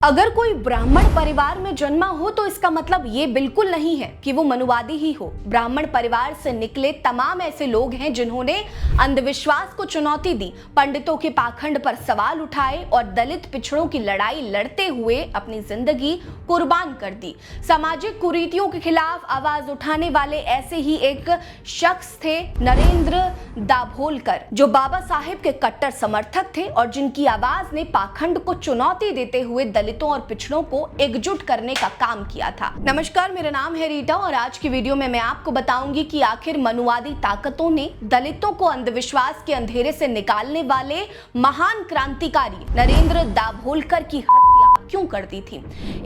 अगर कोई ब्राह्मण परिवार में जन्मा हो तो इसका मतलब ये बिल्कुल नहीं है कि वो मनुवादी ही हो। ब्राह्मण परिवार से निकले तमाम ऐसे लोग हैं जिन्होंने अंधविश्वास को चुनौती दी, पंडितों के पाखंड पर सवाल उठाए और दलित पिछड़ों की लड़ाई लड़ते हुए अपनी जिंदगी कुर्बान कर दी। सामाजिक कुरीतियों के खिलाफ आवाज उठाने वाले ऐसे ही एक शख्स थे नरेंद्र दाभोलकर, जो बाबा साहेब के कट्टर समर्थक थे और जिनकी आवाज ने पाखंड को चुनौती देते हुए दलितों और पिछड़ों को एकजुट करने का काम किया था। नमस्कार, मेरा नाम है रीटा और आज की वीडियो में मैं आपको बताऊंगी कि आखिर मनुवादी ताकतों ने दलितों को अंधविश्वास के अंधेरे से निकालने वाले महान क्रांतिकारी नरेंद्र दाभोलकर की हत्या क्यों कर दी थी।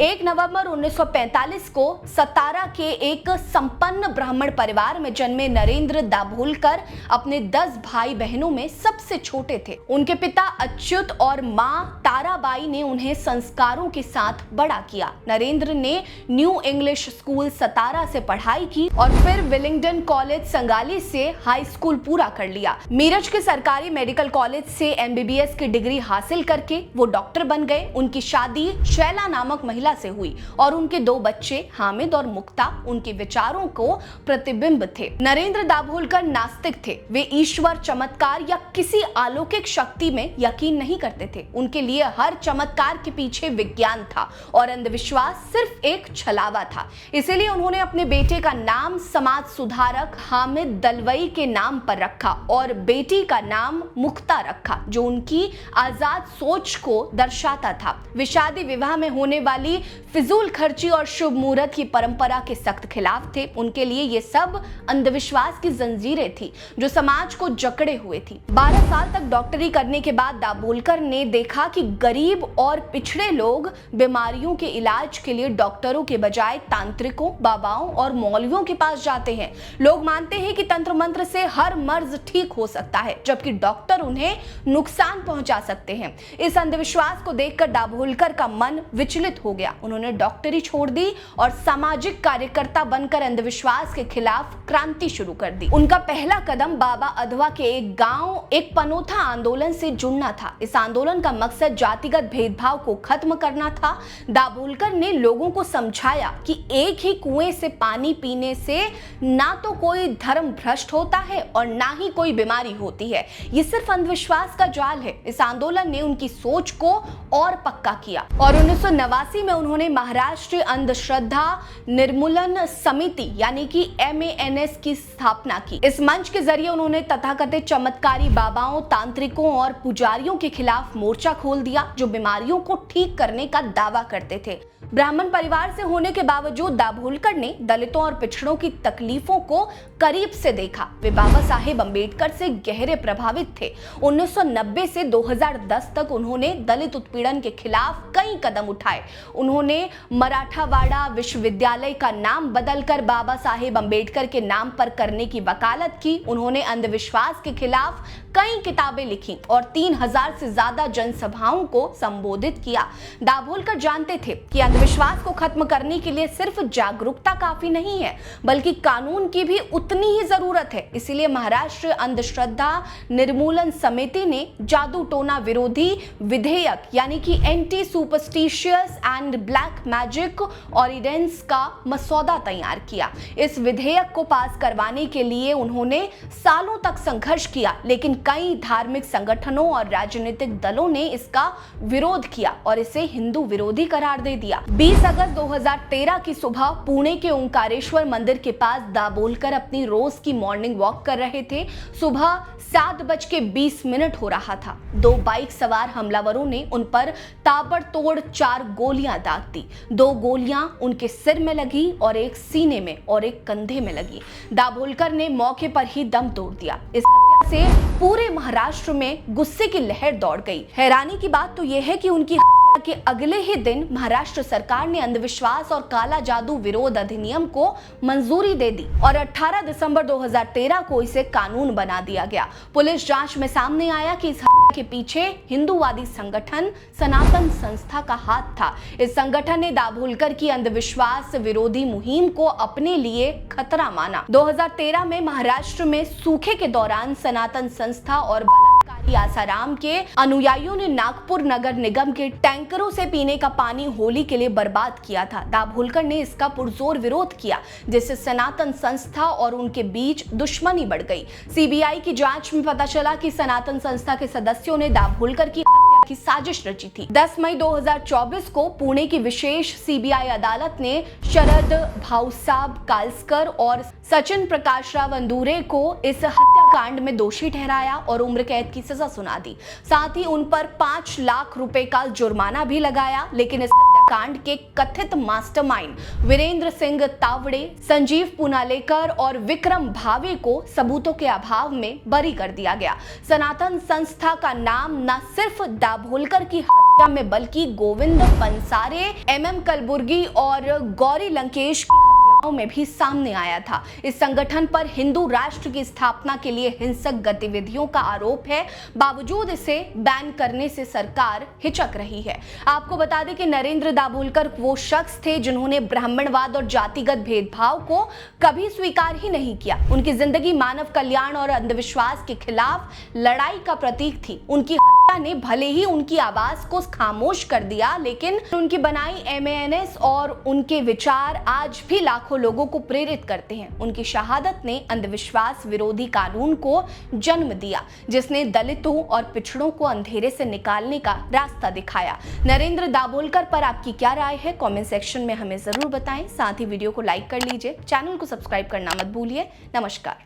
1 नवंबर 1945 को सतारा के एक संपन्न ब्राह्मण परिवार में जन्मे नरेंद्र दाभोलकर अपने 10 भाई बहनों में सबसे छोटे थे। उनके पिता अच्युत और मां ताराबाई ने उन्हें संस्कारों के साथ बड़ा किया। नरेंद्र ने न्यू इंग्लिश स्कूल सतारा से पढ़ाई की और फिर विलिंगडन कॉलेज संगाली से हाई स्कूल पूरा कर लिया। मीरज के सरकारी मेडिकल कॉलेज से MBBS की डिग्री हासिल करके वो डॉक्टर बन गए। उनकी शादी शैला नामक महिला से हुई और उनके 2 बच्चे हामिद और मुक्ता उनके विचारों को प्रतिबिंब थे। नरेंद्र दाभोलकर नास्तिक थे। वे ईश्वर, चमत्कार या किसी अलौकिक शक्ति में यकीन नहीं करते थे। उनके लिए हर चमत्कार के पीछे विज्ञान था और अंधविश्वास सिर्फ एक छलावा था। इसीलिए उन्होंने अपने बेटे का नाम समाज सुधारक हामिद दलवई के नाम पर रखा और बेटी का नाम मुक्ता रखा, जो उनकी आजाद सोच को दर्शाता था। वे शादी विवाह में होने वाली फिजूल खर्ची और शुभ मुहूर्त की परंपरा के सख्त खिलाफ थे। उनके लिए ये सब अंधविश्वास की जंजीरें थी जो समाज को जकड़े हुए थी। 12 साल तक डॉक्टरी करने के बाद दाभोलकर ने देखा कि गरीब और पिछड़े लोग बीमारियों के इलाज के लिए डॉक्टरों के बजाय तांत्रिकों, बाबाओं और मौलवियों के पास जाते हैं। लोग मानते हैं कि तंत्र मंत्र से हर मर्ज ठीक हो सकता है, जबकि डॉक्टर उन्हें नुकसान पहुंचा सकते हैं। इस अंधविश्वास को देखकर दाभोलकर का मन विचलित हो गया। उन्होंने डॉक्टरी छोड़ दी और सामाजिक कार्यकर्ता बनकर अंधविश्वास के खिलाफ क्रांति शुरू कर दी। उनका पहला कदम बाबा अधवा के एक गांव एक पनोथा आंदोलन से जुड़ना था। इस आंदोलन का मकसद जातिगत भेदभाव को खत्म करना था। दाभोलकर ने लोगों को समझाया कि एक ही कुएं से पानी पीने से ना तो कोई धर्म भ्रष्ट होता है और ना ही कोई बीमारी होती है। ये सिर्फ अंधविश्वास का जाल है। इस आंदोलन ने उनकी सोच को और पक्का किया और 1989 में उन्होंने महाराष्ट्र अंधश्रद्धा निर्मूलन समिति यानी कि MANS की स्थापना की। इस मंच के जरिए उन्होंने तथाकथित चमत्कारी बाबाओं, तांत्रिकों और पुजारियों के खिलाफ मोर्चा खोल दिया जो बीमारियों को ठीक करने का दावा करते थे। ब्राह्मण परिवार से होने के बावजूद दाभोलकर ने दलितों और पिछड़ों की तकलीफों को करीब से देखा। वे बाबा साहेब अंबेडकर से गहरे प्रभावित थे। 1990 से 2010 तक उन्होंने दलित उत्पीड़न के खिलाफ कई कदम उठाए। उन्होंने मराठावाड़ा विश्वविद्यालय का नाम बदलकर बाबा साहेब अंबेडकर के नाम पर करने की वकालत की। उन्होंने अंधविश्वास के खिलाफ कई किताबें लिखी और 3000 से ज्यादा जनसभाओं को संबोधित किया। दाभोलकर जानते थे कि अंधविश्वास को खत्म करने के लिए सिर्फ जागरूकता काफी नहीं है, बल्कि कानून की भी उतनी ही जरूरत है। इसीलिए महाराष्ट्र अंधश्रद्धा निर्मूलन समिति ने जादू टोना विरोधी विधेयक यानी कि anti superstitious and black magic ordinance का मसौदा तैयार किया। इस विधेयक को पास करवाने के लिए उन्होंने सालों तक संघर्ष किया, लेकिन कई धार्मिक संगठनों और राजनीतिक दलों ने इसका विरोध किया और इसे हिंदू विरोधी करार दे दिया। 20 अगस्त 2013 की सुबह पुणे के ओंकारेश्वर मंदिर के पास दाभोलकर अपनी रोज की मॉर्निंग वॉक कर रहे थे। सुबह 7:20 हो रहा था। 2 बाइक सवार हमलावरों ने उन पर ताबड़तोड़ 4 गोलियां दाग दी। 2 गोलियां उनके सिर में लगी और एक सीने में और एक कंधे में लगी। दाभोलकर ने मौके पर ही दम तोड़ दिया। इस हत्या से पूरे महाराष्ट्र में गुस्से की लहर दौड़ गई। हैरानी की बात तो यह है कि उनकी के अगले ही दिन महाराष्ट्र सरकार ने अंधविश्वास और काला जादू विरोध अधिनियम को मंजूरी दे दी और 18 दिसंबर 2013 को इसे कानून बना दिया गया। पुलिस जांच में सामने आया कि इस हत्या के पीछे हिंदूवादी संगठन सनातन संस्था का हाथ था। इस संगठन ने दाभोलकर की अंधविश्वास विरोधी मुहिम को अपने लिए खतरा माना। 2013 में महाराष्ट्र में सूखे के दौरान सनातन संस्था और बलात्कार आसाराम के अनुयायियों ने नागपुर नगर निगम के टैंकरों से पीने का पानी होली के लिए बर्बाद किया था। दाभोलकर ने इसका पुरजोर विरोध किया, जिससे सनातन संस्था और उनके बीच दुश्मनी बढ़ गई। सीबीआई की जांच में पता चला कि सनातन संस्था के सदस्यों ने दाभोलकर की हत्या की साजिश रची थी। 10 मई 2024 को पुणे की विशेष सीबीआई अदालत ने शरद भाऊसाब कालस्कर और सचिन प्रकाश राव अंदुरे को इस हत्याकांड में दोषी ठहराया और उम्र कैद की सजा सुना दी। साथ ही उन पर 5 लाख रुपए का जुर्माना भी लगाया। लेकिन इस हत्याकांड के कथित मास्टरमाइंड वीरेंद्र सिंह तावड़े, संजीव पुनालेकर और विक्रम भावे को सबूतों के अभाव में बरी कर दिया गया। सनातन संस्था का नाम न सिर्फ दाभोलकर की हत्या में बल्कि गोविंद पंसारे, MM कलबुर्गी और गौरी लंकेश की हत्याओं में भी सामने आया था। इस संगठन पर हिंदू राष्ट्र की स्थापना के लिए हिंसक गतिविधियों का आरोप है। बावजूद इसे बैन करने से सरकार हिचक रही है। आपको बता दें कि नरेंद्र दाभोलकर वो शख्स थे जिन्होंने ब्राह्मणवाद और जातिगत भेदभाव को कभी स्वीकार ही नहीं किया। उनकी जिंदगी मानव कल्याण और अंधविश्वास के खिलाफ लड़ाई का प्रतीक थी। उनकी हत्या ने भले ही उनकी आवाज को खामोश कर दिया, लेकिन उनकी बनाई MANS और उनके विचार आज भी लाखों लोगों को प्रेरित करते हैं। उनकी शहादत ने अंधविश्वास विरोधी कानून को जन्म दिया, जिसने दलितों और पिछड़ों को अंधेरे से निकालने का रास्ता दिखाया। नरेंद्र दाभोलकर पर आपकी क्या राय है? कमेंट सेक्शन में हमें जरूर बताएं। साथ ही वीडियो को लाइक कर लीजिए, चैनल को सब्सक्राइब करना मत भूलिए। नमस्कार।